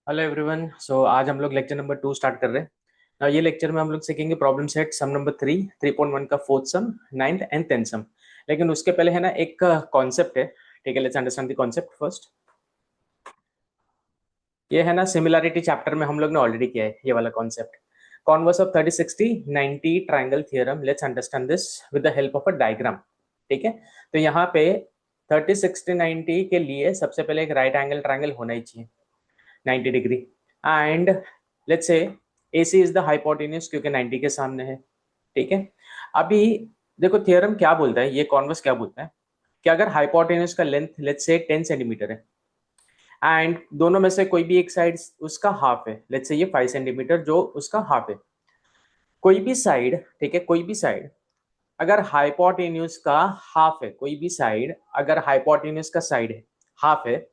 Hello everyone. आज हम लोग लेक्चर नंबर 2 स्टार्ट कर रहे हैं। ये लेक्चर में हम लोग सीखेंगे प्रॉब्लम सेट सम नंबर 3, 3.1 का fourth sum, ninth and tenth sum. लेकिन उसके पहले है ना एक कॉन्सेप्ट है। ठीक है, let's understand the concept first. ये है ना सिमिलैरिटी चैप्टर में हम लोग ने ऑलरेडी किया है ये वाला concept. Converse of 30 60 90 triangle theorem, let's understand this with the help of a diagram. ठीक है, तो यहाँ पे 30 60 90 के लिए सबसे पहले एक राइट एंगल ट्राइंगल होना ही चाहिए 90 degree. And let's say AC is the hypotenuse क्योंकि 90 के सामने है। ठीक है, अभी देखो थियरम क्या बोलता है, ये कॉन्वर्स क्या बोलता है कि अगर हाइपोटेन्यूज का लेंथ लेट्स से 10 सेंटीमीटर है एंड दोनों में से कोई भी एक साइड उसका हाफ है, लेट्स से ये 5 सेंटीमीटर जो उसका हाफ है, कोई भी साइड, ठीक है, कोई भी साइड अगर हाइपोटेन्यूज का हाफ है, कोई भी साइड अगर हाइपोटेन्यूज का साइड है हाफ है,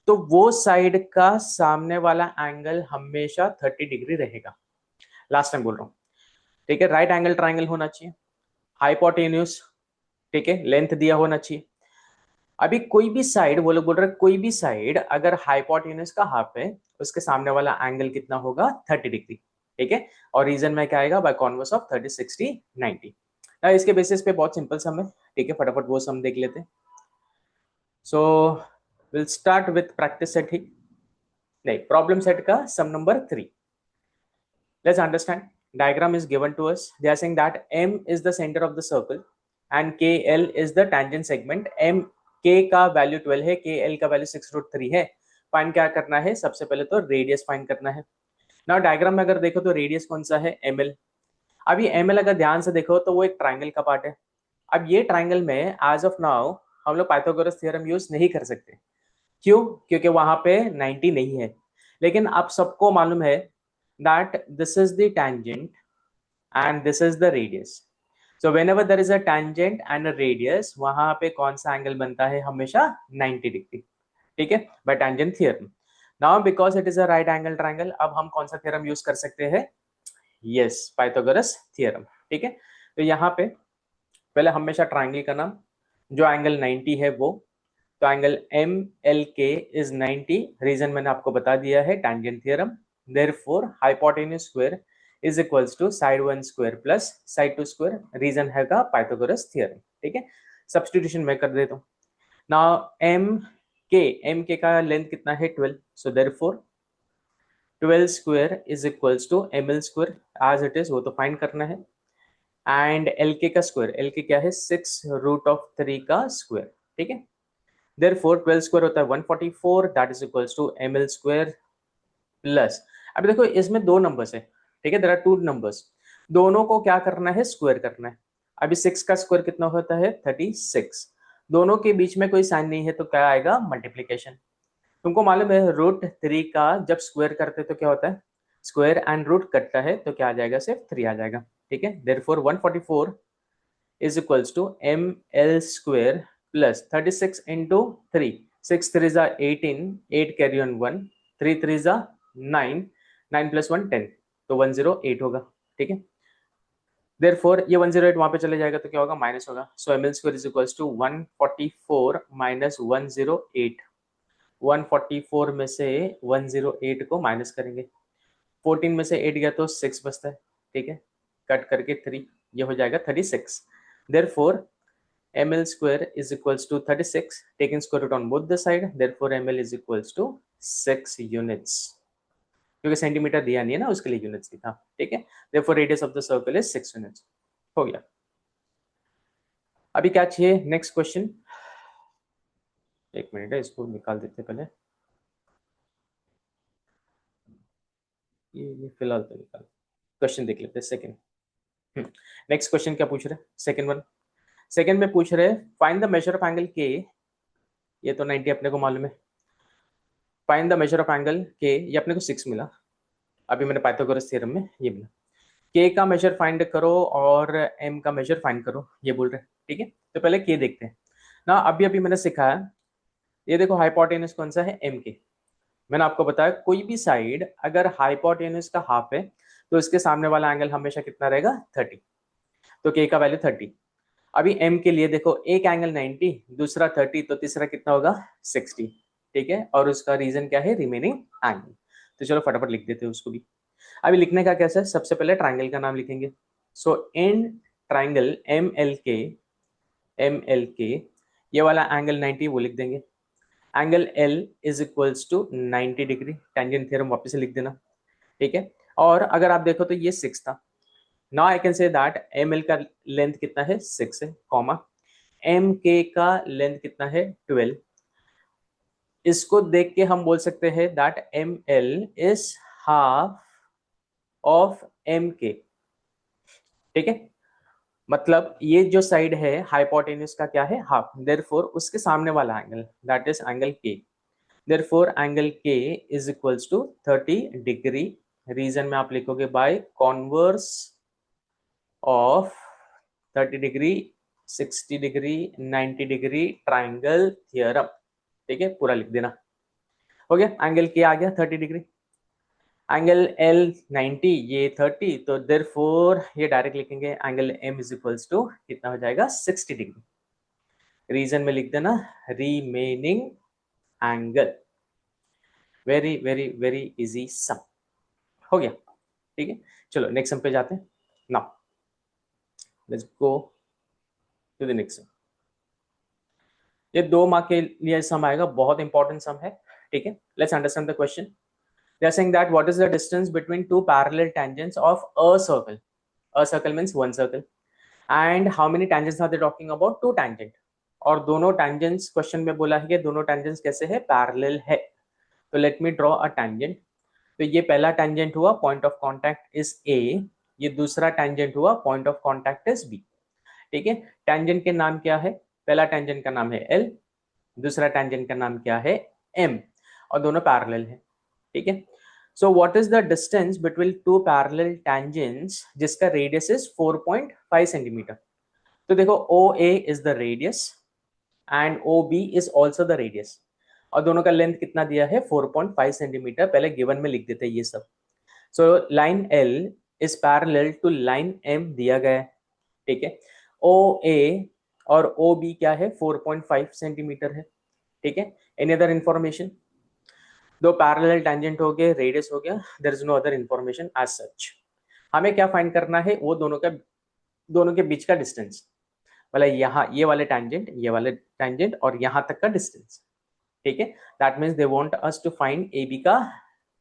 तो वो साइड का सामने वाला एंगल हमेशा 30 डिग्री रहेगा। लास्ट टाइम बोल रहा हूं। ठीक है, राइट एंगल ट्राइंगल होना चाहिए, हाइपोटेन्यूज, ठीक है, लेंथ दिया होना चाहिए। अभी कोई भी साइड, वो लोग बोल रहे कोई भी साइड अगर हाइपोटेन्यूज का हाफ है, उसके सामने वाला एंगल कितना होगा, 30 डिग्री। ठीक है, और रीजन में क्या आएगा, बाय कॉन्वर्स ऑफ 30 60 90। इसके बेसिस पे बहुत सिंपल सम है। ठीक है, फटाफट वो सम देख लेते हैं। So will start with practice set ही, नहीं, प्रॉब्लम सेट का sum number 3। Let's understand. Diagram is given to us. They are saying that M is the center of the circle and KL is the tangent segment. M K का value 12 है, KL का value 6√3 है। Find क्या करना है, सबसे पहले तो रेडियस फाइंड करना है। ना डायग्राम में अगर देखो तो रेडियस कौन सा है, ML। अब ये ML अगर ध्यान से देखो तो वो एक ट्राइंगल का पार्ट है। अब ये ट्राइंगल में एज ऑफ नाउ हम लोग पाइथागोरस थ्योरम यूज नहीं कर सकते। क्यों? क्योंकि वहां पे 90 नहीं है। लेकिन आप सबको मालूम है that this is the tangent and this is the radius. So whenever there is a tangent and a radius, वहां पे कौन सा एंगल बनता है, हमेशा 90 डिग्री। ठीक है, bye tangent theorem. Now because it is a right angle triangle, अब हम कौन सा थ्योरम यूज कर सकते हैं, यस, पाइथागोरस थ्योरम। ठीक है, तो यहाँ पे पहले हमेशा ट्राइंगल का नाम, जो एंगल 90 है वो, तो एंगल MLK इज 90। रीजन मैंने आपको बता दिया है, tangent theorem. Therefore hypotenuse square is equals to side 1 square plus side 2 square. Reason हैगा पाइथागोरस थ्योरम। ठीक है, सब्स्टिट्यूशन मैं कर देता हूँ। नाउ MK का लेंथ कितना है, 12। So therefore 12 square is equals to ML square as it is, वो तो फाइंड करना है। एंड LK का स्क्वायर, LK क्या है, 6√3 का स्क्वायर। ठीक है, therefore 12 स्क्वायर होता है 144, that is equals to ML square plus, अभी देखो इसमें दो नंबर्स है। ठीक है, देयर आर टू नंबर्स, दोनों को क्या करना है, स्क्वायर करना है। अभी 6 का स्क्वायर कितना होता है, 36। दोनों के बीच में कोई साइन नहीं है तो क्या आएगा, मल्टीप्लीकेशन। तुमको मालूम है √3 का जब स्क्वायर करते तो क्या होता है, स्क्वायर एंड रूट कटता है तो क्या आ जाएगा, सिर्फ 3 आ जाएगा। ठीक है, therefore 144 is equals to ML square plus 36 into 3, 6 3 are 18, 8 carry on 1, 3 3 are 9, 9 plus 1 10, तो 108 होगा। ठीक है, therefore ये 108 वहां पे चले जाएगा तो क्या होगा, माइनस होगा। सो ML square is equals to 144 minus 108। 144 में से 108 को माइनस करेंगे, 14 में से 8 गया तो 6 बचता है। ठीक है, कट करके 3, ये हो जाएगा 36। therefore ML square is equals to 36, taking square root on both the side, therefore ML is equals to 6 units, क्योंकि सेंटीमीटर दिया नहीं है ना, उसके लिए यूनिट्स लिखा। ठीक है, therefore radius of the circle is 6 units। हो गया। अभी क्या चाहिए, नेक्स्ट क्वेश्चन। एक मिनट है, इसको निकाल देते पहले, ये फिलहाल तो निकाल, क्वेश्चन देख लेते हैं सेकंड। नेक्स्ट क्वेश्चन क्या पूछ रहे हैं, सेकंड वन। सेकंड में पूछ रहे हैं find the major of angle के, ये तो 90 अपने को मालूम है। Find the major of angle के, ये अपने को 6 मिला, अभी मैंने पाइथागोरस थ्योरम में ये मिला। के का मेजर फाइंड करो और एम का मेजर फाइंड करो, ये बोल रहे हैं। ठीक है, तो पहले के देखते हैं ना। अभी अभी मैंने सिखाया, ये देखो हाइपोटेन्यूज कौन सा है, एम के। मैंने आपको बताया कोई भी साइड अगर हाइपोटेन्यूज का हाफ है तो इसके सामने वाला एंगल हमेशा कितना रहेगा, 30। तो के का वैल्यू 30। अभी एम के लिए देखो, एक एंगल 90, दूसरा 30, तो तीसरा कितना होगा, 60। ठीक है, और उसका रीजन क्या है, रिमेनिंग एंगल। तो चलो फटाफट लिख देते हैं उसको भी। अभी लिखने का कैसे, सबसे पहले ट्राइंगल का नाम लिखेंगे। So in triangle M L के ये वाला एंगल 90 वो लिख देंगे। Angle L is equals to 90 degree, tangent theorem वापस से लिख देना, ठीक है। और अगर आप देखो तो ये 6 था। Now I can say that M L का लेंथ कितना है 6 है, कॉमा एम के का लेंथ कितना है 12। इसको देख के हम बोल सकते हैं that M L is half of M K, ठीक है। मतलब ये जो साइड है हाइपोटेन्यूज का क्या है हाफ, देयरफॉर उसके सामने वाला angle that is angle K, therefore angle K is equals to 30 degree. Reason में आप लिखोगे by converse of 30 degree, 60 degree, 90 degree triangle theorem, ठीक है, पूरा लिख देना। हो गया, एंगल के आ गया 30 डिग्री, एंगल एल 90, ये 30, तो देयरफॉर ये डायरेक्ट लिखेंगे angle M is equals to कितना हो जाएगा 60 डिग्री। रीजन में लिख देना remaining angle. Very very very easy sum, हो गया, ठीक है। चलो नेक्स्ट सम पे जाते हैं। Now let's go to the next sum. ये 2 मार्क के लिए सम आएगा, बहुत इंपॉर्टेंट सम है, ठीक है। Let's understand the question. They are saying that what is the distance between two parallel tangents of a circle? A circle means one circle. And how many tangents are they talking about? 2 tangent. और दोनों tangents question में बोला है कि दोनों tangents कैसे है, parallel है। तो let me draw a tangent। तो ये पहला tangent हुआ, point of contact is A। ये दूसरा tangent हुआ, point of contact is B, ठीक है। tangent के नाम क्या है, पहला tangent का नाम है L, दूसरा tangent का नाम क्या है M, और दोनों पैरेलल है, ठीक है। So what is the distance between 2 parallel tangents जिसका रेडियस इज 4.5 सेंटीमीटर। तो देखो OA is the radius and OB is also the radius, और दोनों का लेंथ कितना दिया है 4.5 सेंटीमीटर, पहले गिवन में लिख देते हैं ये सब। So line L is parallel to line M दिया गया है, ठीक है। OA और OB क्या है 4.5 सेंटीमीटर है, ठीक है। एनी अदर इंफॉर्मेशन, दो पैरेलल टेंजेंट हो गए, रेडियस हो गया, there is no other information as such. हमें क्या फाइंड करना है, वो दोनों के बीच का डिस्टेंस, मतलब यहाँ ये वाले टेंजेंट और यहाँ तक का डिस्टेंस, ठीक है। That means they want us to find A B का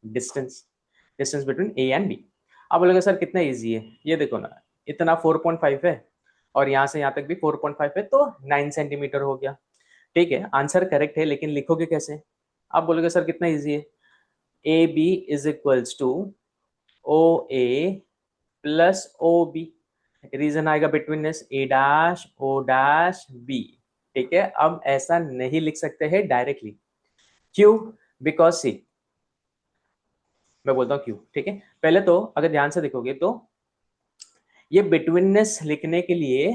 distance between A and B. अब बोलोगे सर कितना इजी है, ये देखो ना, इतना 4.5 है और यहाँ से यहाँ तक भी 4.5 है, तो 9 सेंटीमीटर हो गया, ठीक है। आंसर करेक्ट है, लेकिन लिखोगे कैसे। आप बोलोगे सर कितना इजी है, A B is equals to O A plus O B, reason आएगा betweenness A dash O dash B, ठीक है। अब ऐसा नहीं लिख सकते हैं डायरेक्टली, क्यों, बिकॉज सी, मैं बोलता हूँ क्यों, ठीक है। पहले तो अगर ध्यान से देखोगे तो ये बिटवीननेस लिखने के लिए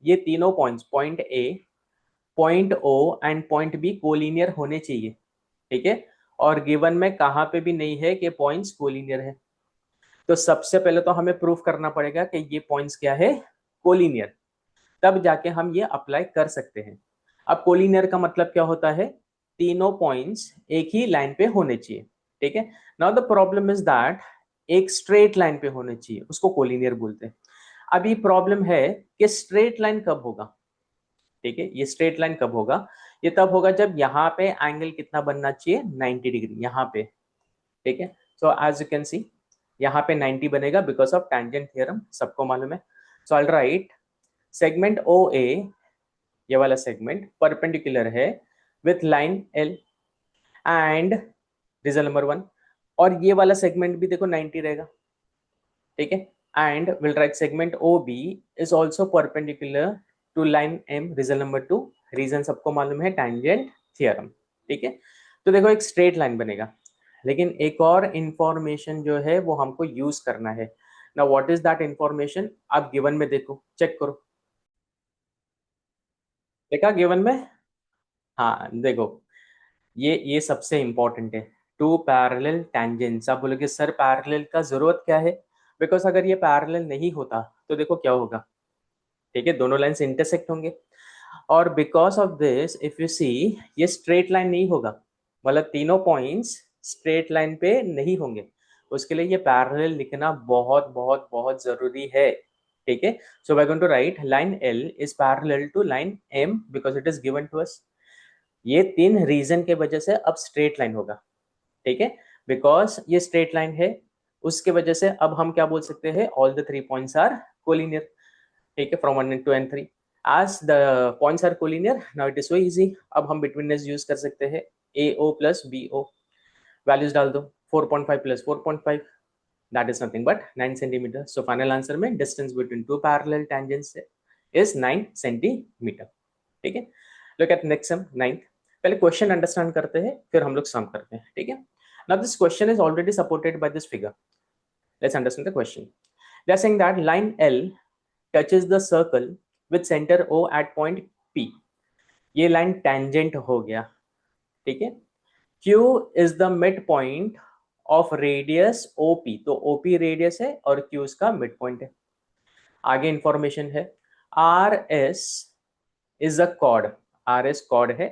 ये तीनों points, point A, point O and point B collinear होने चाहिए, ठीक है। और गिवन में कहां पे भी नहीं है कि पॉइंट्स कोलिनियर है। तो सबसे पहले तो हमें प्रूफ करना पड़ेगा कि ये पॉइंट्स क्या है कोलिनियर, तब जाके हम ये अप्लाई कर सकते हैं। अब कोलिनियर का मतलब क्या होता है, तीनों पॉइंट्स एक ही लाइन पे होने चाहिए, ठीक है। Now the problem is that एक स्ट्रेट लाइन पे होने चाहिए, उसको कोलिनियर बोलते हैं। अभी प्रॉब्लम है कि स्ट्रेट लाइन कब होगा, ठीक है। ये स्ट्रेट लाइन कब होगा, ये तब होगा जब यहाँ पे एंगल कितना बनना चाहिए 90 डिग्री यहाँ पे, ठीक है। So as you can see यहाँ पे 90 बनेगा बिकॉज ऑफ टेंजेंट थ्योरम, सबको मालूम है। सो आई राइट सेगमेंट ओ ए, ये वाला सेगमेंट परपेंडिकुलर है with line L and reason number 1, और ये वाला सेगमेंट भी देखो 90 रहेगा, ठीक है। And will write segment O B is also perpendicular to line M, reason number 2, reason सबको मालूम है टेंजेंट थ्योरम, ठीक है। तो देखो एक स्ट्रेट लाइन बनेगा, लेकिन एक और इंफॉर्मेशन जो है वो हमको यूज करना है ना। व्हाट इज दैट इंफॉर्मेशन, आप गिवन में देखो, चेक करो, देखा गिवन में, हाँ देखो, ये सबसे इंपॉर्टेंट है, टू पैरेलल टेंजेंट्स। आप बोलोगे सर पैरेलल का जरूरत क्या है, बिकॉज अगर ये पैरेलल नहीं होता तो देखो क्या होगा, ठीक है, दोनों लाइंस इंटरसेक्ट होंगे, और because of this if you see ये स्ट्रेट लाइन नहीं होगा, मतलब तीनों पॉइंट्स स्ट्रेट लाइन पे नहीं होंगे, उसके लिए ये पैरेलल लिखना बहुत बहुत बहुत जरूरी है, ठीक है। So we are going to write line L is parallel to line M because it is given to us. ये 3 रीजन के वजह से अब स्ट्रेट लाइन होगा, ठीक है, बिकॉज ये स्ट्रेट लाइन है, उसके वजह से अब हम क्या बोल सकते हैं, all the 3 points are collinear, ठीक है, from 1 to n3 as the points are collinear. Now it is so easy, अब हम betweenness यूज कर सकते हैं, AO plus BO वैल्यूज डाल दो, 4.5 plus 4.5 that is nothing but 9 centimeter. So final answer में distance between two parallel tangents is 9 centimeter, ठीक है। Look at next sum 9th, पहले क्वेश्चन अंडरस्टैंड करते हैं फिर हम लोग सम करते हैं, ठीक है। Now this question is already supported by this figure. Let's understand the question. They are saying that line L touches the circle with center O at point P. ये लाइन टेंजेंट हो गया, ठीक है। Q is the midpoint of radius OP, तो OP radius है और Q इसका mid point है। आगे इंफॉर्मेशन है, RS is a chord, RS chord है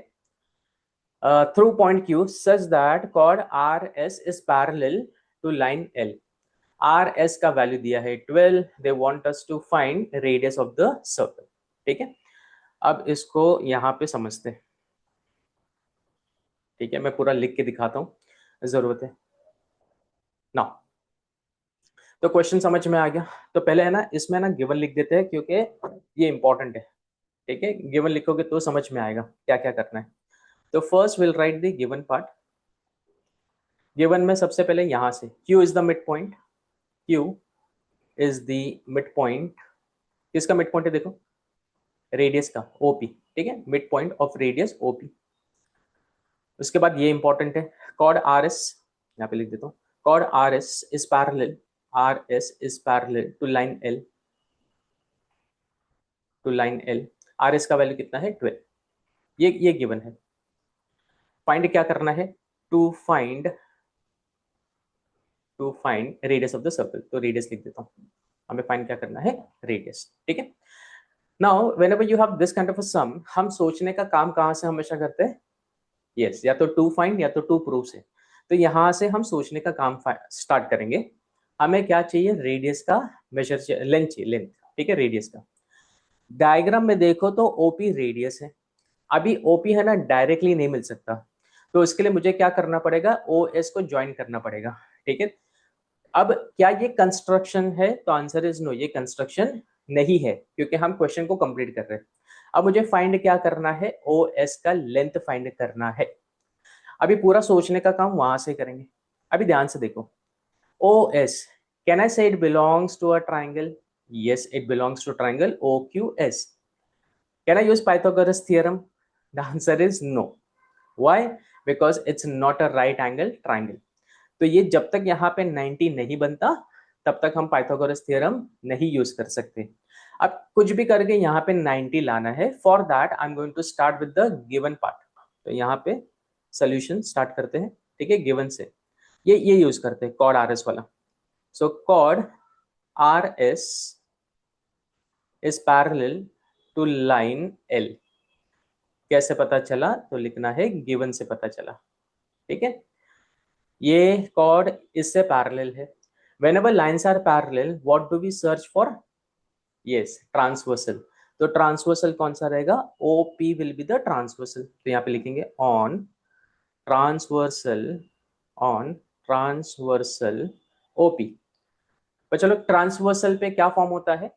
through point Q such that chord RS is parallel to line L. RS का value दिया है 12, they want us to find radius of the circle, ठीक है। अब इसको यहाँ पे समझते हैं, ठीक है, मैं पूरा लिख के दिखाता हूँ, जरूरत है ना। तो क्वेश्चन समझ में आ गया, तो पहले है ना इसमें ना गिवन लिख देते हैं क्योंकि ये इंपॉर्टेंट है, ठीक है। गिवन लिखोगे तो समझ में आएगा क्या क्या करना है। तो first will write the given part. Given में सबसे पहले यहाँ से Q is the mid point, Q is the mid point, किसका मिड पॉइंट है देखो, रेडियस का, OP, ठीक है, mid point of radius OP। उसके बाद ये इंपॉर्टेंट है, कॉर्ड RS, यहाँ पे लिख देता हूँ, chord RS is parallel, RS is parallel to line L, to line L। RS का वैल्यू कितना है 12, ये गिवन है। फाइंड क्या करना है, to find radius of the circle, तो रेडियस लिख देता हूँ, हमें फाइंड क्या करना है, रेडियस, ठीक है। Now whenever you have this kind of a sum, हम सोचने का काम कहाँ से हमेशा करते हैं, यस, या तो टू फाइंड या तो टू प्रूव से। तो यहाँ से हम सोचने का काम स्टार्ट करेंगे। हमें क्या चाहिए, रेडियस का मेजर चाहिए, लेंथ चाहिए, लेंथ, ठीक है, रेडियस का। डायग्राम में देखो तो ओपी रेडियस है, अभी ओपी है ना डायरेक्टली नहीं मिल सकता, तो इसके लिए मुझे क्या करना पड़ेगा, ओ एस को ज्वाइन करना पड़ेगा, ठीक है। अब क्या ये कंस्ट्रक्शन है, तो आंसर इज नो, ये कंस्ट्रक्शन नहीं है क्योंकि हम क्वेश्चन को कंप्लीट कर रहे हैं। अब मुझे फाइंड क्या करना है, ओ एस का लेंथ फाइंड करना है। अभी पूरा सोचने का काम वहां से करेंगे। अभी ध्यान से देखो, O S, can I say it belongs to a triangle, yes it belongs to triangle O Q S. Can I use Pythagoras theorem, the answer is no. Why, because it's not a right angle triangle. तो ये जब तक यहाँ पे 90 नहीं बनता तब तक हम पाइथागोरस थ्योरम नहीं यूज कर सकते। अब कुछ भी करके यहाँ पे 90 लाना है, for that I am going to start with the given part. तो यहाँ पे सोल्यूशन स्टार्ट करते हैं, ठीक है, गिवन से। ये यूज करते हैं कॉर्ड आर एस वाला। So chord R S is parallel to line L. कैसे पता चला, तो लिखना है गिवन से पता चला, ठीक है। ये कॉर्ड इससे पैरेलल है। whenever lines are parallel what do we search for, yes transversal। तो ट्रांसवर्सल कौन सा रहेगा, OP will be the transversal। तो यहाँ पे लिखेंगे on transversal, on transversal OP। तो चलो ट्रांसवर्सल पे क्या फॉर्म होता है,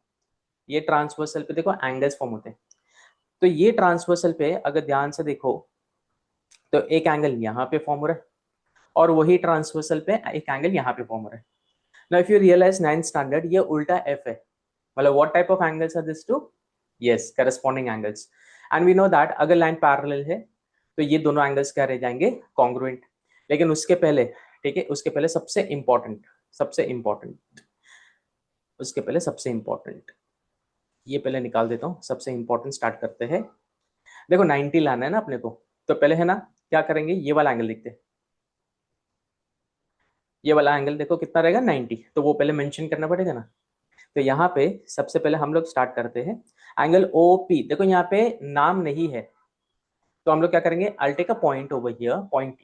ये ट्रांसवर्सल पे देखो एंगल्स फॉर्म होते हैं। तो ये ट्रांसवर्सल पे अगर ध्यान से देखो तो एक एंगल यहाँ पे फॉर्म हो रहा है और वही ट्रांसवर्सल पे एक एंगल यहाँ पे फॉर्म हो रहा है। Now if you realize 9th standard, ये उल्टा f है, मतलब what type of angles are these two, yes corresponding angles, and we know that अगर लाइन पैरेलल है तो ये दोनों एंगल्स क्या रह जाएंगे, कॉन्ग्रुएंट। लेकिन उसके पहले, ठीक है, उसके पहले सबसे इंपॉर्टेंट, उसके पहले सबसे इंपॉर्टेंट ये पहले निकाल देता हूँ। सबसे इंपॉर्टेंट स्टार्ट करते हैं। देखो 90 लाना है ना अपने को, तो पहले है ना क्या करेंगे, ये वाला एंगल लिखते हैं। ये वाला एंगल देखो कितना रहेगा 90, तो वो पहले मेंशन करना पड़ेगा ना। तो यहाँ पे सबसे पहले हम लोग स्टार्ट करते हैं एंगल OP। देखो यहाँ पे नाम नहीं है तो हम लोग क्या करेंगे, I'll take a point over here, point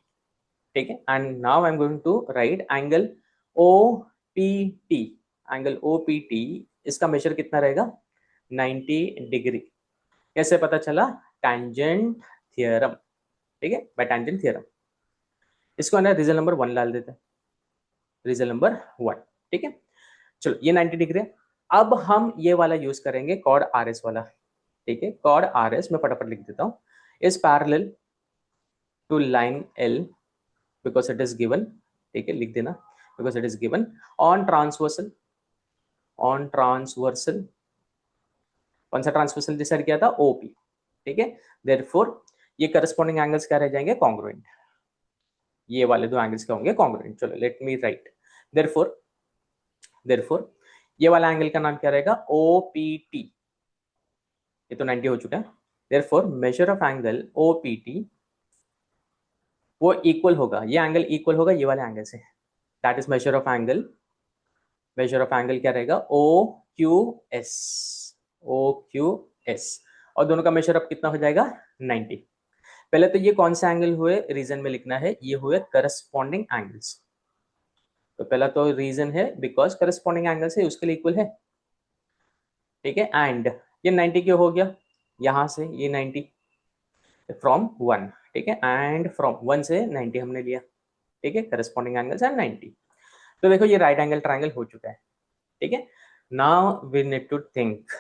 T, ठीक है। And now I am going to write angle O P T. Angle O P T इसका मेजर कितना रहेगा 90 डिग्री। कैसे पता चला टैंजेंट थियरम, ठीक है, बाय टैंजेंट थियरम। इसको है ना रीजन नंबर 1 डाल देते हैं, रीजन नंबर 1, ठीक है। चलो ये 90 डिग्री है। अब हम ये वाला यूज करेंगे कॉर्ड आर एस वाला, ठीक है। कॉर्ड आर एस मैं फटाफट लिख देता हूँ, is parallel to line L because it is given, ठीक है, लिख देना because it is given on transversal, on transversal. कौन सा ट्रांसवर्सल डिसाइड किया था ओपी, ठीक है। देयरफॉर ये करस्पॉन्डिंग एंगल्स क्या रह जाएंगे कॉन्ग्रुएंट, ये वाले दो एंगल्स क्या होंगे कॉन्ग्रुएंट। चलो let me right therefore, therefore ये वाला एंगल का नाम क्या रहेगा ओपीटी। ये तो 90 हो चुका है। Therefore measure of angle O P T वो इक्वल होगा, ये एंगल इक्वल होगा ये वाले एंगल से। That is measure of angle, measure of angle क्या रहेगा O Q S, O Q S. और दोनों का मेजर ऑफ कितना हो जाएगा 90। पहले तो ये कौन से एंगल हुए रीजन में लिखना है, ये हुए करस्पॉन्डिंग एंगल्स। तो पहला तो रीजन है बिकॉज करस्पॉन्डिंग एंगल से उसके लिए इक्वल है, ठीक है। एंड ये 90 क्यों हो गया, यहां से ये 90 फ्रॉम 1, ठीक है। एंड फ्रॉम 1 से 90 हमने लिया, ठीक है, करस्पॉन्डिंग एंगल्स एंड 90। तो देखो ये राइट एंगल ट्रायंगल हो चुका है, ठीक है। Now we need to think,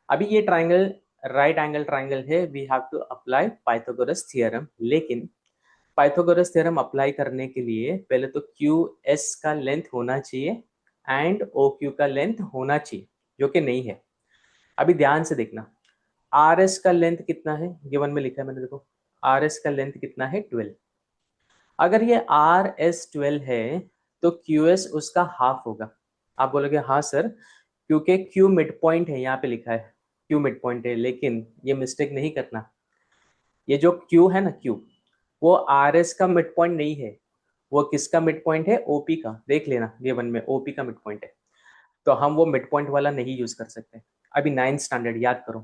अभी ये ट्रायंगल राइट एंगल ट्रायंगल है, we have to apply Pythagoras theorem. लेकिन पाइथागोरस थ्योरम अप्लाई करने के लिए पहले तो क्यू एस का लेंथ होना चाहिए एंड ओ क्यू का लेंथ होना चाहिए, जो कि नहीं है। अभी ध्यान से देखना आर एस का लेंथ कितना है, गिवन में लिखा है मैंने, देखो आर एस का लेंथ कितना है 12। अगर ये आर एस 12 है तो क्यू एस उसका हाफ होगा। आप बोलोगे हाँ सर, क्योंकि क्यू मिड पॉइंट है, यहाँ पे लिखा है क्यू मिड पॉइंट है। लेकिन ये मिस्टेक नहीं करना, ये जो क्यू है ना क्यू, वो आर एस का मिड पॉइंट नहीं है, वो किसका मिड पॉइंट है ओपी का। देख लेना गिवन में ओपी का मिड पॉइंट है, तो हम वो मिड पॉइंट वाला नहीं यूज कर सकते। अभी 9th स्टैंडर्ड याद करो,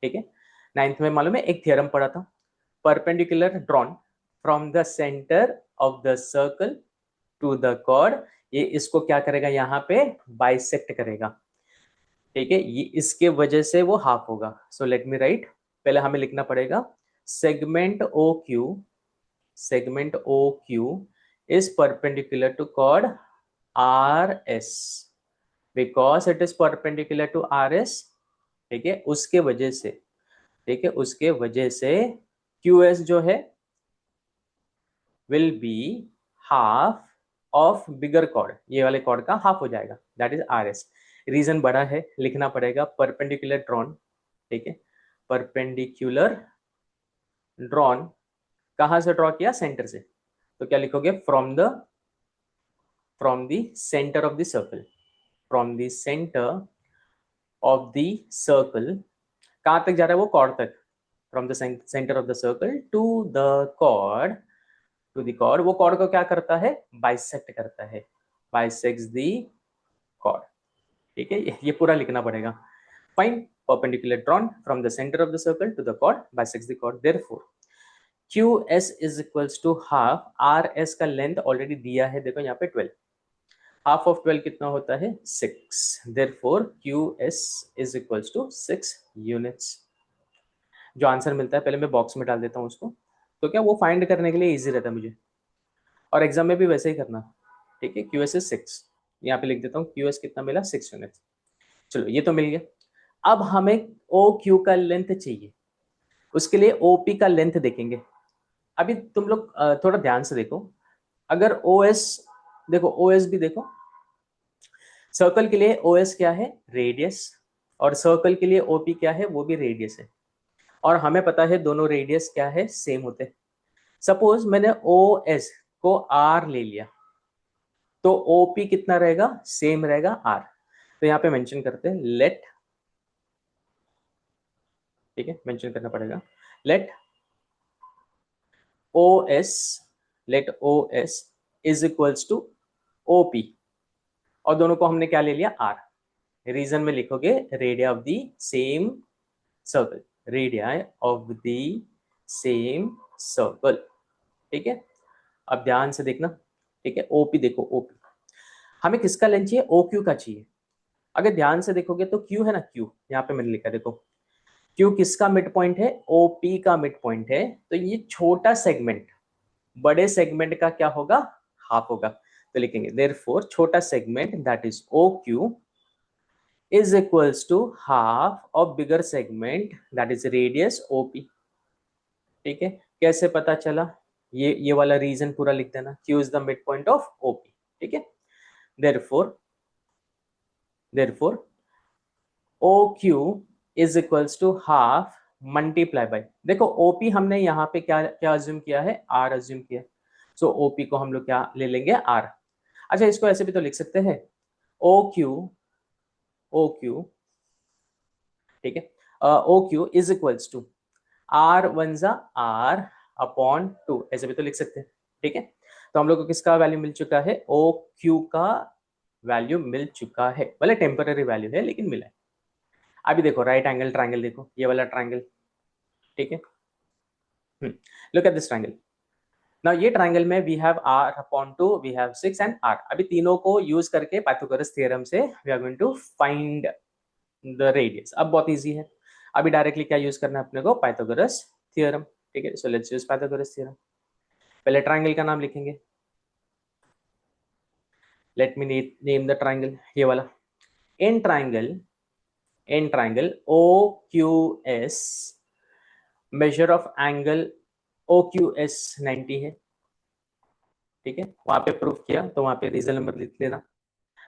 ठीक है। 9th में मालूम है एक थियरम पढ़ा था, perpendicular drawn from the centre of the circle to the chord. ये इसको क्या करेगा यहाँ पे बाइसेक्ट करेगा, ठीक है। ये इसके वजह से वो हाफ होगा। सो लेट मी राइट, पहले हमें लिखना पड़ेगा segment O Q, segment OQ is perpendicular to chord RS because it is perpendicular to RS, ठीक है। उसके वजह से, ठीक है, उसके वजह से QS जो है will be half of bigger chord, ये वाले chord का हाफ हो जाएगा, that is RS। रीजन बड़ा है, लिखना पड़ेगा परपेंडिकुलर ड्रॉन, ठीक है। परपेंडिकुलर ड्रॉन कहां से ड्रॉ किया सेंटर से, तो क्या लिखोगे from the centre of the circle, from the centre of the circle. कहां तक जा रहा है वो कॉर्ड तक, from the centre of the circle to the chord, to the chord. वो कॉर्ड को क्या करता है बाइसेक्ट करता है, बाइसेक्ट्स द कॉर्ड, ठीक है। ये पूरा लिखना पड़ेगा। Fine, perpendicular drawn from the centre of the circle to the chord bisects the chord. Therefore QS is equals to half, RS का लेंथ ऑलरेडी दिया है, देखो यहाँ पे 12, हाफ ऑफ 12 कितना होता है 6। Therefore QS is equals to 6 units. जो आंसर मिलता है पहले मैं बॉक्स में डाल देता हूँ उसको, तो क्या वो फाइंड करने के लिए इजी रहता है मुझे, और एग्जाम में भी वैसे ही करना, ठीक है। QS is 6, यहाँ पे लिख देता हूँ QS कितना मिला 6 यूनिट्स। चलो ये तो मिल गया। अब हमें OQ का लेंथ चाहिए, उसके लिए OP का लेंथ देखेंगे। अभी तुम लोग थोड़ा ध्यान से देखो, अगर OS देखो, OS भी देखो, सर्कल के लिए OS क्या है रेडियस, और सर्कल के लिए OP क्या है वो भी रेडियस है। और हमें पता है दोनों रेडियस क्या है सेम होते हैं। सपोज मैंने OS को R ले लिया, तो OP कितना रहेगा सेम रहेगा R। तो यहाँ पे मेंशन करते हैं लेट, ठीक है, मेंशन करना पड़ेगा let OS, let OS is equals to OP, और दोनों को हमने क्या ले लिया R। रीजन में लिखोगे radio of the same circle, radio of the same circle, ठीक है। अब ध्यान से देखना, ठीक है। ओपी देखो, ओपी हमें किसका लेंथ चाहिए, ओ क्यू का चाहिए। अगर ध्यान से देखोगे तो क्यू है ना, क्यू यहाँ पे मैंने लिखा, देखो क्यू किसका मिड पॉइंट है, ओपी का मिड पॉइंट है। तो ये छोटा सेगमेंट बड़े सेगमेंट का क्या होगा, हाफ होगा। तो लिखेंगे देयरफॉर छोटा segment that is O Q is equals to half of bigger segment that is radius O P. ठीक है, कैसे पता चला, ये वाला रीजन पूरा लिख देना, Q is the mid point of O P. ठीक है, therefore O Q is equals to half multiply by, देखो ओपी हमने यहाँ पे क्या क्या अज्यूम किया है, आर अज्यूम किया। सो ओपी को हम लोग क्या ले लेंगे, आर। अच्छा, इसको ऐसे भी तो लिख सकते हैं, ओ क्यू, ठीक है, O Q is equals to R one जा आर अपॉन टू, ऐसे भी तो लिख सकते हैं। ठीक है, तो हम लोग को किसका वैल्यू मिल चुका है, ओ क्यू का वैल्यू मिल चुका है, भले टेम्पररी वैल्यू है लेकिन मिला है। अभी देखो राइट एंगल ट्रायंगल, देखो ये वाला ट्रायंगल, ठीक है। Look at this triangle. Now ये ट्रायंगल में we have r upon 2, we have 6 and r। अभी तीनों को यूज करके पाइथागोरस थ्योरम से we are going to find the radius. अब बहुत इजी है, अभी डायरेक्टली क्या यूज करना है अपने को, पाइथागोरस थ्योरम। ठीक है, so let's use Pythagoras theorem. पहले ट्रायंगल का नाम लिखेंगे, let me name the triangle, ये वाला। In triangle O Q S, measure of angle O Q S 90 है। ठीक है, वहां पे प्रूफ किया तो वहां पे रीजन नंबर लिख लेना।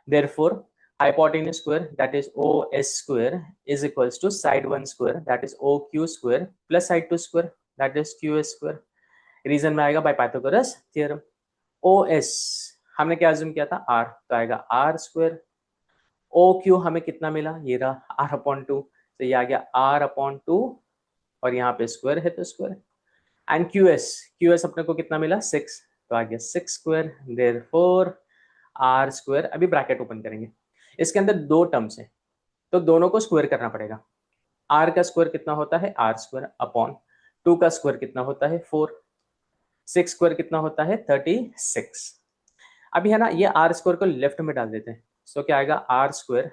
Therefore, hypotenuse square that is OS square is equals to side 1 square that is OQ square plus side 2 square that is QS square। Reason में आएगा बाय पाइथागोरस थ्योरम। OS हमने क्या अज्यूम किया था, R, तो आएगा R स्क्वायर। OQ हमें कितना मिला, ये रहा R अपॉन 2, तो ये आ गया R अपॉन 2 और यहाँ पे स्क्वायर है तो स्क्वायर। एंड QS अपने को कितना मिला, 6, तो आ गया 6 स्क्वायर। देयरफॉर आर स्क्वायर, अभी ब्रैकेट ओपन करेंगे, इसके अंदर दो टर्म्स है तो दोनों को स्क्वायर करना पड़ेगा। आर का स्क्वायर कितना होता है, आर स्क्वायर अपॉन 2 का स्क्वायर कितना होता है 4, 6 स्क्वायर कितना होता है 36। अभी है ना, ये आर स्क्वायर को लेफ्ट में डाल देते हैं, सो क्या आएगा, आर स्क्वायर,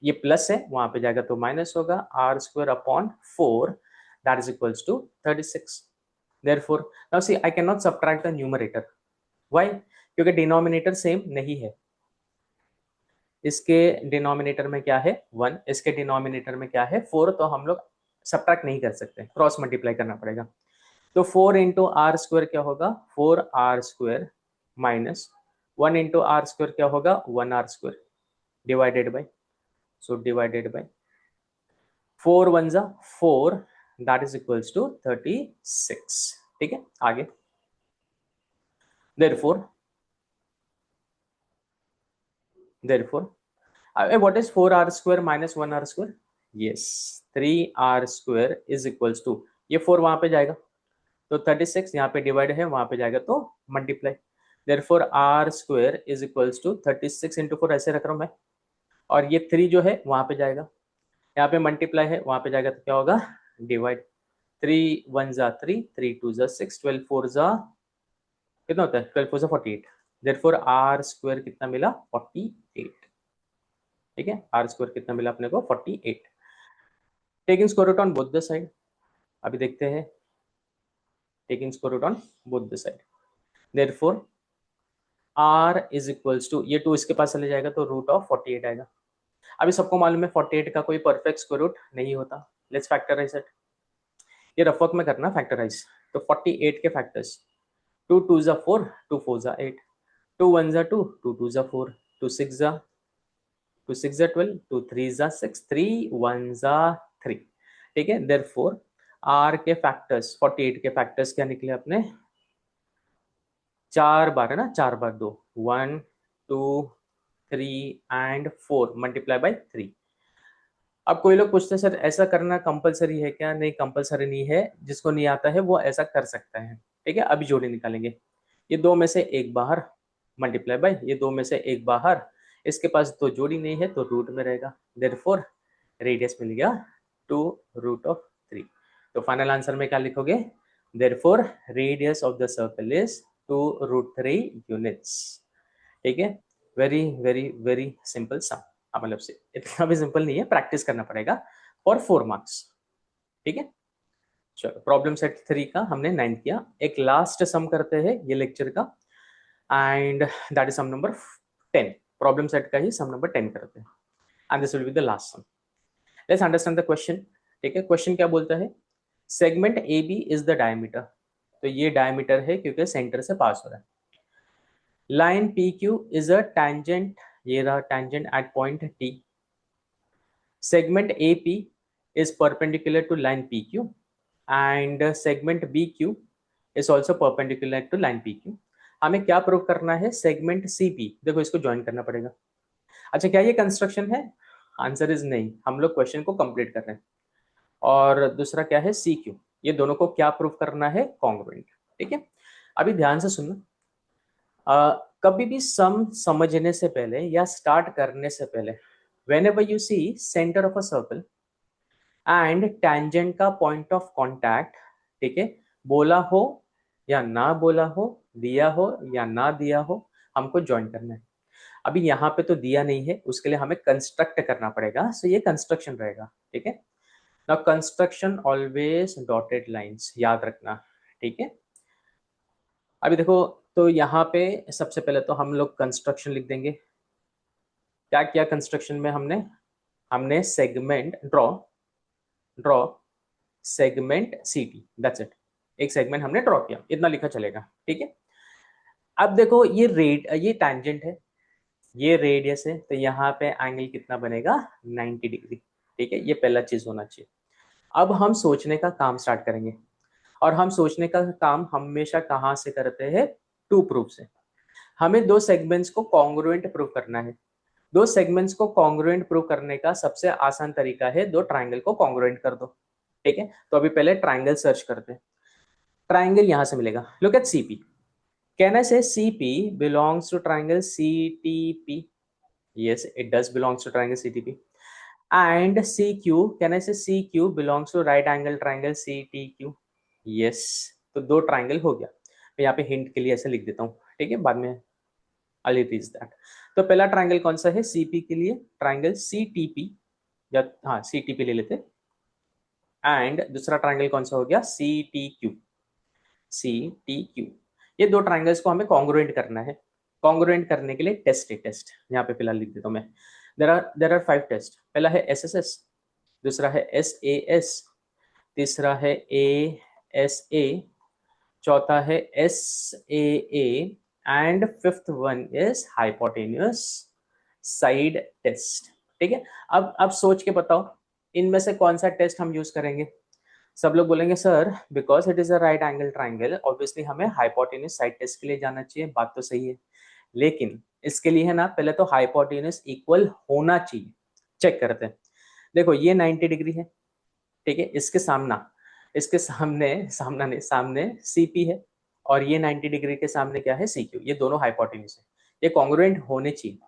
ये प्लस है वहां पे जाएगा तो माइनस होगा, R square upon 4 that is equals to 36। Therefore, now see I cannot subtract the numerator. Why? क्योंकि डिनोमिनेटर सेम नहीं है। इसके डिनोमिनेटर में क्या है 1, इसके डिनोमिनेटर में क्या है 4, तो हम लोग सब्ट्रैक्ट नहीं कर सकते, क्रॉस मल्टीप्लाई करना पड़ेगा। तो 4 इंटू आर स्क्वायर क्या होगा, 4 R square minus 1 into R square क्या होगा, 1 R square divided by, so divided by 4 1 जा 4 दैट इज इक्वल्स टू 36। ठीक है, आगे therefore what is 4r square minus 1r square? Yes, 3r square is equals to, ये 4 वहां पे जाएगा तो 36, यहाँ पे डिवाइड है वहां पे जाएगा तो multiply. therefore r square is equals to 36 into 4, ऐसे रख रहा हूं मैं, और ये 3 जो है वहां पे जाएगा, यहाँ पे मल्टीप्लाई है वहां पे जाएगा तो क्या होगा, डिवाइड। 3 1 जा 3, 3 2 जा 6, 12 4 जा कितना होता है, 12 4 जा 48। therefore r square कितना मिला, 48। ठीक है, आर स्क्वायर कितना मिला अपने को, 48। Taking square root on both the side, अभी देखते हैं, taking square root on both the side. Therefore r is equals to, ये 2 इसके पास चले जाएगा तो रूट ऑफ 48 आएगा। अभी सबको मालूम है 48 का कोई परफेक्ट स्क्वायर रूट नहीं होता। लेट्स फैक्टराइज इट, ये रफ वर्क में करना फैक्टराइज। तो 48 के फैक्टर्स, 2 2 जा 4, 2 4 जा 8, 2 1 जा 2, 2 2 जा 4, 2 6 जा 12, 2 3 जा 6, 3 1 जा 3। ठीक है, देयरफॉर आर के फैक्टर्स, 48 के फैक्टर्स क्या निकले अपने, 4 बार है ना, 4 बार 2, 1 2 3 एंड 4 मल्टीप्लाई बाय 3। अब कोई लोग पूछते हैं सर ऐसा करना कंपलसरी है क्या, नहीं कंपलसरी नहीं है, जिसको नहीं आता है वो ऐसा कर सकता है। ठीक है, अभी जोड़ी निकालेंगे, ये 2 में से एक बाहर मल्टीप्लाई बाय, ये 2 में से एक बाहर, इसके पास तो जोड़ी नहीं है तो रूट में रहेगा। देयरफॉर रेडियस मिल गया 2 रूट ऑफ 3। तो फाइनल आंसर में क्या लिखोगे, therefore radius of the circle is 2√3 units. ठीक है, वेरी वेरी वेरी सिंपल सम। मतलब से इतना भी सिंपल नहीं है, प्रैक्टिस करना पड़ेगा फॉर 4 मार्क्स। ठीक है, चलो प्रॉब्लम सेट 3 का हमने 9 किया। एक लास्ट सम करते हैं ये लेक्चर का, and that is sum number 10। Problem set का ही सम नंबर 10 करते हैं, and this will be the last sum. Let's understand the question. ठीक है, क्वेश्चन क्या बोलता है, segment A B is the diameter. तो ये डायमीटर है क्योंकि सेंटर से पास हो रहा है। Line P Q is a tangent, ये रहा tangent at point T. Segment A P is perpendicular to line PQ and segment BQ is also perpendicular to line PQ। हमें क्या प्रूव करना है, सेगमेंट CP, देखो इसको ज्वाइन करना पड़ेगा। अच्छा क्या ये कंस्ट्रक्शन है, आंसर इज नहीं, हम लोग क्वेश्चन को कंप्लीट कर रहे हैं। और दूसरा क्या है CQ, ये दोनों को क्या प्रूव करना है, कॉन्ग्रुएंट। ठीक है, अभी ध्यान से सुनना, कभी भी सम समझने से पहले या स्टार्ट करने से पहले, whenever you see center of a circle and tangent का पॉइंट ऑफ कांटेक्ट, ठीक है, बोला हो या ना बोला हो, दिया हो या ना दिया हो, हमको ज्वाइन करना है। अभी यहाँ पे तो दिया नहीं है, उसके लिए हमें कंस्ट्रक्ट करना पड़ेगा, सो ये कंस्ट्रक्शन रहेगा। ठीक है, now construction always dotted lines, याद रखना। ठीक है, अभी देखो, तो यहाँ पे सबसे पहले तो हम लोग कंस्ट्रक्शन लिख देंगे। क्या किया कंस्ट्रक्शन में हमने, हमने segment draw segment CT, that's it. एक सेगमेंट हमने ड्रॉ किया, इतना लिखा चलेगा। ठीक है, अब देखो ये टैंजेंट है, ये रेडियस है, तो यहाँ पे एंगल कितना बनेगा, 90 डिग्री। ठीक है, ये पहला चीज होना चाहिए। अब हम सोचने का काम स्टार्ट करेंगे, और हम सोचने का काम हमेशा कहाँ से करते हैं, टू प्रूफ से। हमें दो सेगमेंट्स को कॉन्ग्रुएंट प्रूव करना है। दो सेगमेंट्स को कॉन्ग्रुएंट प्रूव करने का सबसे आसान तरीका है, दो ट्राइंगल को कॉन्ग्रुएंट कर दो। ठीक है, तो अभी पहले ट्राइंगल सर्च करते हैं। ट्राइंगल यहां से मिलेगा, look at CP। Can I say CP belongs to triangle CTP? yes, it does belongs to triangle CTP। and CQ, can I say CQ belongs to right angle triangle CTQ? yes, तो दो triangle हो गया। मैं यहाँ पे hint के लिए ऐसे लिख देता हूँ, ठीक है, बाद में I'll erase that। तो पहला ट्राइंगल कौन सा है CP के लिए, ट्राइंगल CTP, या हाँ CTP ले लेते। एंड दूसरा ट्राइंगल कौन सा हो गया, CTQ। CTQ, ये दो ट्राइंगल्स को हमें कॉन्ग्रुएंट करना है। कॉन्ग्रुएंट करने के लिए टेस्ट है, टेस्ट यहाँ पे फिलहाल लिख देता हूँ मैं। There are 5 test. पहला है SSS, दूसरा है SAS, तीसरा है ASA, चौथा है SAA, and fifth one is hypotenuse side test. ठीक है, अब सोच के बताओ इनमें से कौन सा टेस्ट हम यूज करेंगे। सब लोग बोलेंगे sir because it is a right angle triangle, obviously हमें हाइपोटेन्यूस साइड टेस्ट के लिए जाना चाहिए, बात तो सही है। लेकिन इसके लिए है ना, पहले तो हाइपोटेन्यूस इक्वल होना चाहिए। चेक करते हैं, देखो ये 90 डिग्री है, ठीक है, इसके सामने सामना नहीं, सामने CP है, और ये 90 डिग्री के सामने क्या है, CQ। ये दोनों हाइपोटेन्यूस है, ये कॉन्ग्रुएंट होने चाहिए।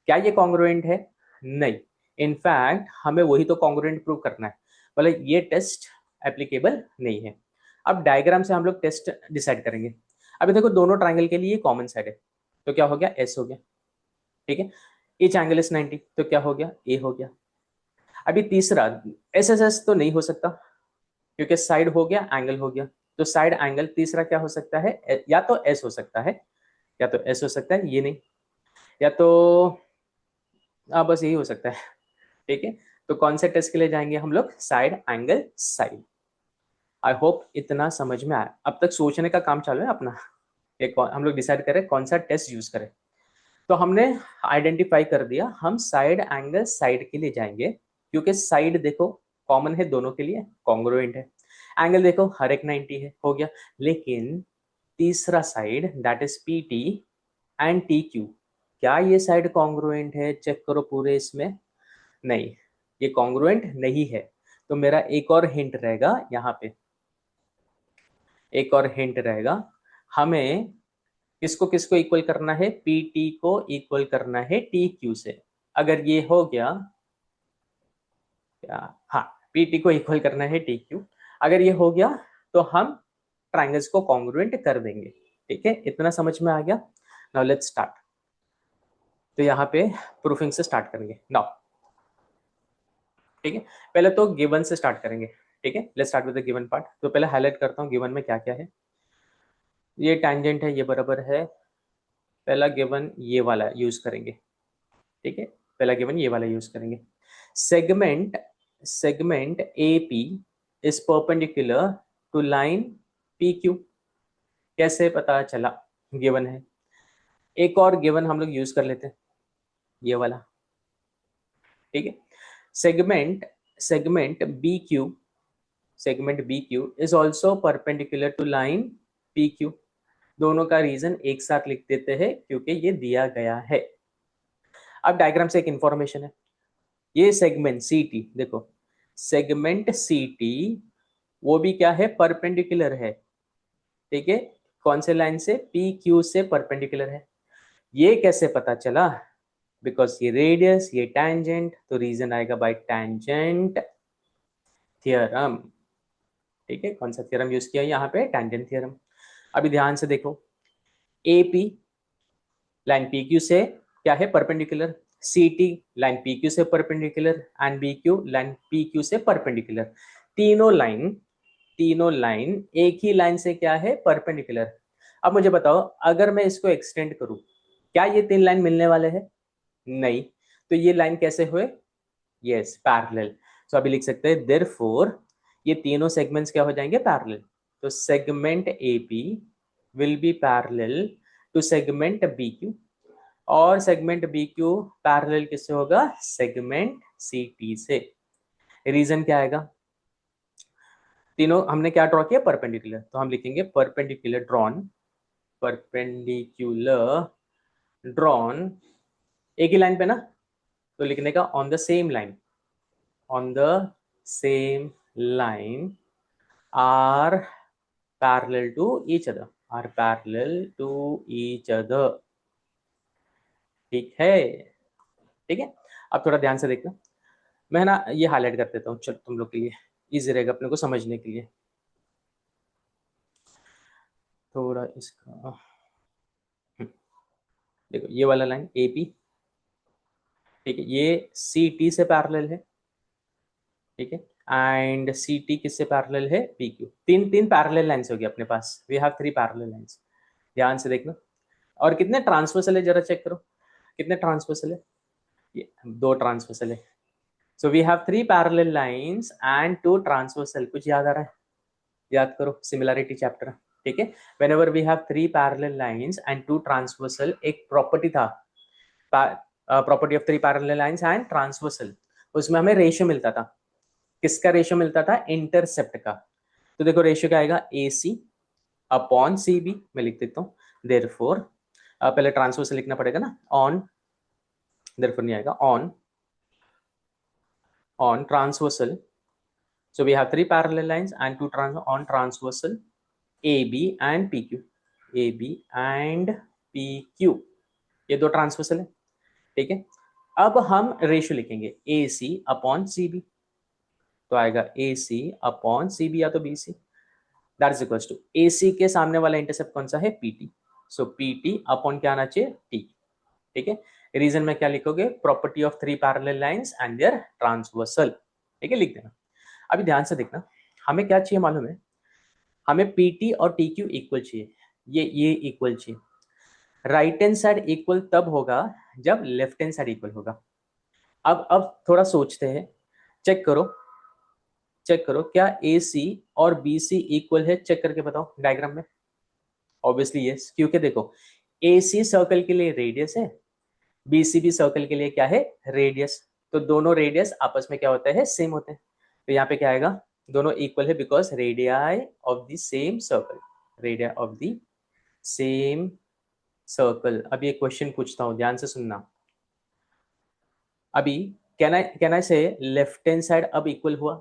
क्या ये कॉन्ग्रुएंट है, नहीं। इनफैक्ट हमें वही तो कॉन्ग्रुएंट प्रूव करना है, बोले ये टेस्ट एप्लीकेबल नहीं है। अब डायग्राम से हम लोग टेस्ट डिसाइड करेंगे। अभी देखो दोनों ट्राइंगल के लिए कॉमन साइड है, तो क्या हो गया, S हो गया। ठीक है, ईच एंगल इज 90, तो क्या हो गया, A हो गया। अभी तीसरा SSS तो नहीं हो सकता, क्योंकि साइड हो गया, एंगल हो गया, तो साइड एंगल तीसरा क्या हो सकता है, या तो S हो सकता है, या तो S हो सकता है, ये नहीं, या तो बस यही हो सकता है। ठीक है, तो कौन से टेस्ट के लिए जाएंगे हम लोग, side angle side. I hope इतना समझ में आया। अब तक सोचने का काम चालू है अपना, हम लोग डिसाइड करें कौन सा टेस्ट यूज करें। तो हमने आइडेंटिफाई कर दिया, हम साइड एंगल साइड के लिए जाएंगे, क्योंकि साइड देखो कॉमन है दोनों के लिए, कॉन्ग्रुएंट है। एंगल देखो हर एक 90 है, हो गया। लेकिन तीसरा side that is PT and TQ, क्या ये साइड कॉन्ग्रुएंट है, चेक करो पूरे इसमें, नहीं, ये कॉन्ग्रुएंट नहीं है। तो मेरा एक और हिंट रहेगा यहाँ पे, एक और हिंट रहेगा, हमें किसको किसको इक्वल करना है, PT को इक्वल करना है TQ से। अगर ये हो गया, क्या, हाँ, PT को इक्वल करना है TQ, अगर ये हो गया तो हम ट्राइंगल्स को कॉन्ग्रुएंट कर देंगे। ठीक है, इतना समझ में आ गया। Now let's start. तो यहाँ पे प्रूफिंग से स्टार्ट करेंगे नाउ। ठीक है, पहले तो गिवन से स्टार्ट करेंगे। ठीक है, let's start with the given part. तो पहले हाईलाइट करता हूँ गिवन में क्या क्या है। ये टैंजेंट है, ये बराबर है। पहला गिवन ये वाला यूज करेंगे। ठीक है, पहला गिवन ये वाला यूज करेंगे। Segment segment A P is perpendicular to line P Q. कैसे पता चला? गिवन है। एक और गिवन हम लोग यूज कर लेते हैं, ये वाला। ठीक है, segment segment B Q segment B Q is also perpendicular to line P Q. दोनों का रीजन एक साथ लिख देते हैं क्योंकि ये दिया गया है। अब डायग्राम से एक इंफॉर्मेशन है। ये सेगमेंट सी टी, देखो सेगमेंट सी टी वो भी क्या है? परपेंडिकुलर है। ठीक है, कौन से लाइन से? पी क्यू से परपेंडिकुलर है। ये कैसे पता चला? बिकॉज ये रेडियस, ये टैंजेंट, तो रीजन आएगा बाय टैंजेंट थियरम। ठीक है, कौन सा थ्योरम यूज किया यहाँ पे? Tangent theorem. अभी ध्यान से देखो, A P line P Q से क्या है? Perpendicular. C T line P Q से perpendicular and B Q line P Q से परपेंडिकुलर। तीनों लाइन एक ही लाइन से क्या है? परपेंडिकुलर। अब मुझे बताओ, अगर मैं इसको एक्सटेंड करूं, क्या ये तीन लाइन मिलने वाले हैं? नहीं। तो ये लाइन कैसे हुए? Yes, parallel. तो अभी लिख सकते हैं देयरफॉर ये तीनों सेगमेंट्स क्या हो जाएंगे? पैरेलल। तो segment A P will be parallel to segment B Q, और सेगमेंट बी क्यू पैरेलल किससे होगा? सेगमेंट सी टी से। रीजन क्या आएगा? तीनों हमने क्या ड्रॉ किया? परपेंडिकुलर। तो हम लिखेंगे परपेंडिकुलर ड्रॉन, परपेंडिकुलर ड्रॉन एक ही लाइन पे ना, तो लिखने का on the same line, on the same line are parallel to each other, are parallel to each other. ठीक है। ठीक है, अब थोड़ा ध्यान से देखना। मैं ना ये हाईलाइट कर देता हूँ, चलो तुम लोग के लिए इजी रहेगा अपने को समझने के लिए। थोड़ा इसका देखो, ये वाला लाइन ए पी, ठीक है, ये सी टी से पैरेलल है। ठीक है, एंड सी टी किससे पैरेलल है? P Q. तीन तीन पैरेलल लाइन्स होगी अपने पास। We have three parallel lines. ध्यान से देखना। और कितने ट्रांसवर्सल है जरा चेक करो, कितने ट्रांसवर्सल है? ये दो ट्रांसवर्सल है। So we have three parallel lines and two transversal. कुछ याद आ रहा है? याद करो, सिमिलैरिटी चैप्टर। ठीक है, whenever we have three parallel lines and two transversal, एक प्रॉपर्टी था, property of three parallel lines and transversal. उसमें हमें रेशियो मिलता था। किसका रेशियो मिलता था? इंटरसेप्ट का। तो देखो रेशियो क्या आएगा? ए सी अपॉन सी बी। मैं लिख देता हूँ देयरफॉर, पहले ट्रांसवर्सल लिखना पड़ेगा ना, ऑन, देयरफॉर नहीं आएगा, on transversal. So we have three parallel lines and two on transversal AB and PQ. AB and PQ ये दो ट्रांसवर्सल है। ठीक है, अब हम रेशियो लिखेंगे AC अपॉन CB। तो आएगा AC अपॉन CB या तो BC। That is equals to AC के सामने वाला इंटरसेप्ट कौन सा है? PT। सो PT अपॉन क्या आना चाहिए? T। ठीक है, रीजन में क्या लिखोगे? Property of three parallel lines and their transversal. ठीक है, लिख देना। अभी ध्यान से देखना, हमें क्या चाहिए मालूम है? हमें PT और TQ इक्वल चाहिए। ये इक्वल चाहिए। राइट हैंड साइड इक्वल तब होगा जब लेफ्ट हैंड साइड इक्वल होगा। अब थोड़ा सोचते हैं, चेक करो, चेक करो क्या AC और BC इक्वल है? चेक करके बताओ डायग्राम में। ऑब्वियसली यस, क्योंकि देखो AC सर्कल के लिए रेडियस है, BC भी सर्कल के लिए क्या है? रेडियस। तो दोनों रेडियस आपस में क्या होता है? सेम होते हैं। तो यहाँ पे क्या आएगा? दोनों इक्वल है because radii of the same circle, radio of the same circle. अब ये क्वेश्चन पूछता हूँ, ध्यान से सुनना। अभी कैन आई से लेफ्ट हैंड साइड अब इक्वल हुआ?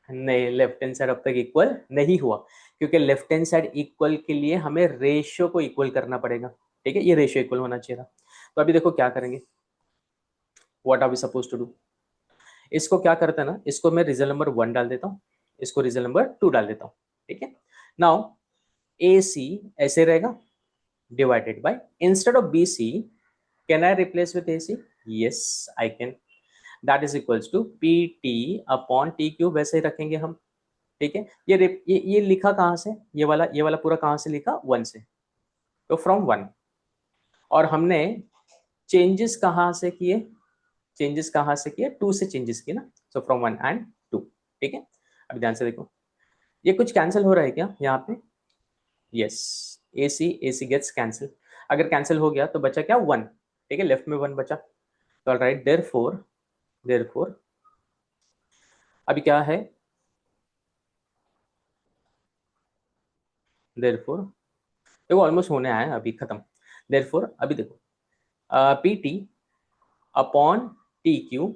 नहीं, लेफ्ट हैंड साइड अब तक इक्वल नहीं हुआ, क्योंकि लेफ्ट हैंड साइड इक्वल के लिए हमें रेशियो को इक्वल करना पड़ेगा। ठीक है, ये रेशियो इक्वल होना चाहिए था। तो अभी देखो क्या करेंगे, what are we suppose to do. इसको क्या करता है ना, इसको मैं रिजल्ट नंबर 1 डाल देता हूँ, इसको रिजल्ट नंबर 2 डाल देता हूँ। ठीक है, नाउ ए सी ऐसे रहेगा divided by, instead of B C can I replace with A C, yes I can, that is equals to P T upon T Q, वैसे ही रखेंगे हम, ठीक है। ये लिखा कहाँ से, ये वाला पूरा कहाँ से लिखा, वन से, तो फ्रॉम वन। और हमने चेंजेस कहाँ से किए, चेंजेस कहाँ से किए, टू से चेंजेस किए ना, so from one and two, ठीक है। अब ध्यान से देखो, ये कुछ कैंसिल हो रहा है क्या यहाँ पे, यस, ए सी गेट्स कैंसिल, अगर कैंसिल हो गया तो बचा क्या, वन, ठीक है, लेफ्ट में वन बचा, तो ऑलराइट देयरफॉर अभी क्या है, देयरफॉर देखो ऑलमोस्ट होने आया है, अभी खत्म, देयरफॉर अभी देखो P T upon T Q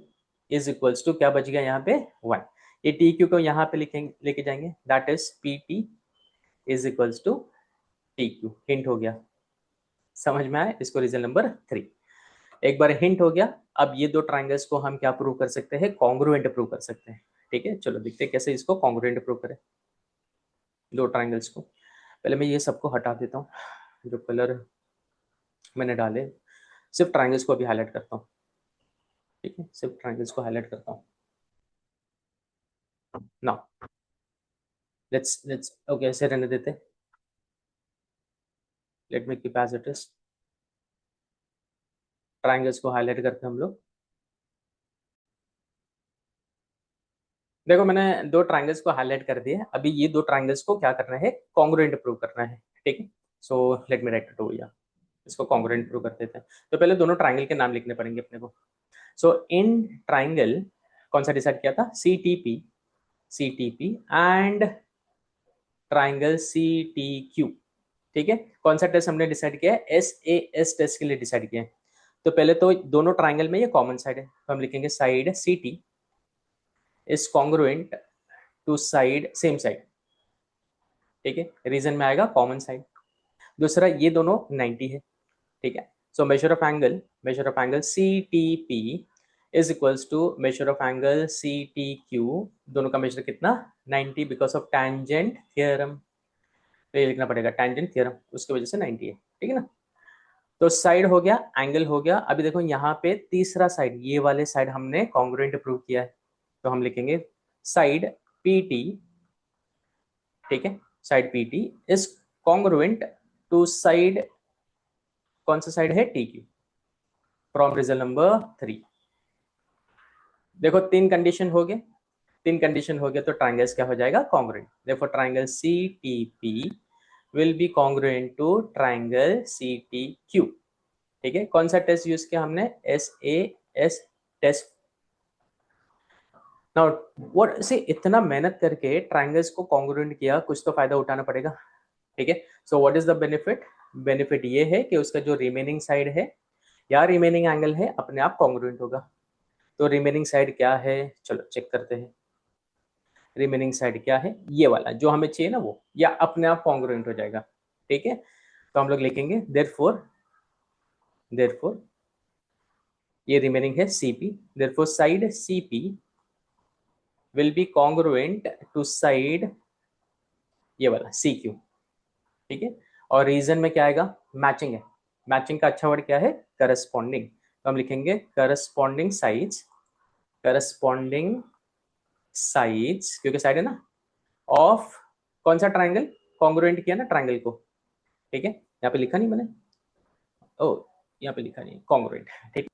is equals to क्या बच गया यहाँ पे, वन, ये टी क्यू को यहाँ पे लिखेंगे, लेके जाएंगे, that is P T is equals to T Q, hint हो गया, समझ में आया, इसको रीजन नंबर 3, एक बार हिंट हो गया। अब ये दो ट्राइंगल्स को हम क्या प्रूव कर सकते हैं, कॉन्ग्रुएंट प्रूव कर सकते हैं, ठीक है। चलो देखते हैं कैसे इसको कॉन्ग्रुएंट प्रूव करें, दो ट्राइंगल्स को। पहले मैं ये सबको हटा देता हूँ, जो कलर मैंने डाले, सिर्फ ट्राइंगल्स को अभी हाईलाइट करता हूँ, ठीक है, सिर्फ ट्राइंगल्स को हाईलाइट करता हूँ ना, लेट्स ओके, ऐसे रहने देते, let me keep as it is, triangles को हाईलाइट करते हम लोग। देखो मैंने दो ट्राइंगल्स को हाईलाइट कर दिए, अभी ये दो ट्राइंगल्स को क्या करना है, कॉन्ग्रुएंट प्रूव करना है, ठीक है। So let me right it over, इसको कॉन्ग्रुएंट प्रूव कर देते हैं, तो पहले दोनों ट्राइंगल के नाम लिखने पड़ेंगे अपने को। सो इन ट्राइंगल कौन सा डिसाइड किया था, C T P and triangle C T Q, ठीक है। कौन सा टेस्ट हमने डिसाइड किया है, एस ए एस टेस्ट के लिए डिसाइड किया है। तो पहले तो दोनों ट्राइंगल में ये कॉमन साइड है, तो हम लिखेंगे side C T is congruent to side same side, ठीक है, रीजन में आएगा कॉमन साइड। दूसरा ये दोनों 90 है, ठीक है। So measure of angle C T P is equals to measure of angle C T Q, दोनों का मेजर कितना, 90, बिकॉज ऑफ टैंजेंट थ्योरम, तो ये लिखना पड़ेगा टैंजेंट थ्योरम, उसकी वजह से 90 है, ठीक है ना। तो साइड हो गया, एंगल हो गया, अभी देखो यहाँ पे तीसरा साइड, ये वाले साइड हमने कॉन्ग्रुएंट प्रूव किया है, तो हम लिखेंगे साइड पी टी, ठीक है, side P T is congruent to side, कौन सा साइड है, T Q, from reason number 3। देखो तीन कंडीशन हो गए तो ट्राइंगल्स क्या हो जाएगा, कॉन्ग्रुएंट, देखो triangle C T P will be congruent to triangle C T Q, ठीक है। कौन सा टेस्ट यूज किया हमने, S A S test. Now what से इतना मेहनत करके ट्राइंगल्स को कॉन्ग्रुएंट किया, कुछ तो फायदा उठाना पड़ेगा, ठीक है। So what is the benefit, benefit ये है कि उसका जो रिमेनिंग साइड है या रिमेनिंग एंगल है अपने आप कॉन्ग्रुएंट होगा। तो रिमेनिंग साइड क्या है, चलो चेक करते हैं, रिमेनिंग साइड क्या है, ये वाला जो हमें चाहिए ना वो, या अपने आप कॉन्ग्रुएंट हो जाएगा, ठीक है। तो हम लोग लिखेंगे देयरफॉर ये रिमेनिंग है CP, therefore side CP will be congruent to side ये वाला सी क्यू, ठीक है। और रीजन में क्या आएगा, मैचिंग है, मैचिंग का अच्छा वर्ड क्या है, करस्पॉन्डिंग, तो हम लिखेंगे करस्पॉन्डिंग साइड्स, क्योंकि साइड है ना, ऑफ कौन सा ट्राइंगल, कॉन्ग्रुएंट किया ना ट्राइंगल को, ठीक है। यहाँ पे लिखा नहीं मैंने, ओ यहाँ पे लिखा नहीं, कॉन्ग्रुएंट, ठीक।